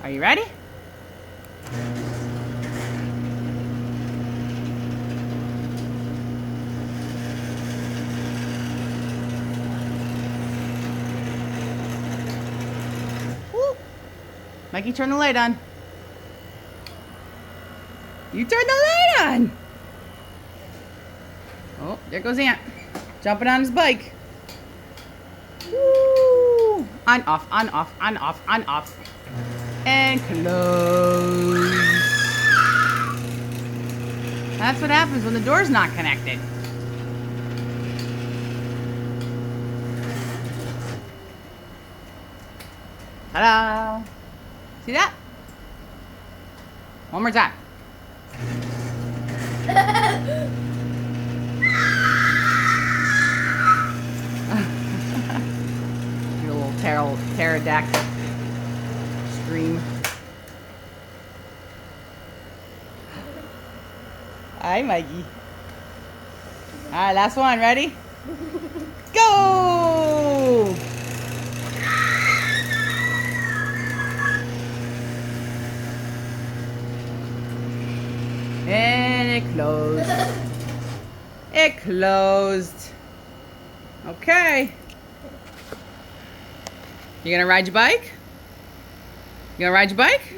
Are you ready? Woo. Mikey, turn the light on. You turn the light on. Oh, there goes Ant. Jumping on his bike. Woo. On, off, on, off, on, off, on, off. And close. That's what happens when the door's not connected. Ta-da! See that? One more time. Your little pterodactyl scream. Hi, Mikey. All right, last one. Ready? Go! And it closed. It closed. Okay. You gonna ride your bike? You gonna ride your bike?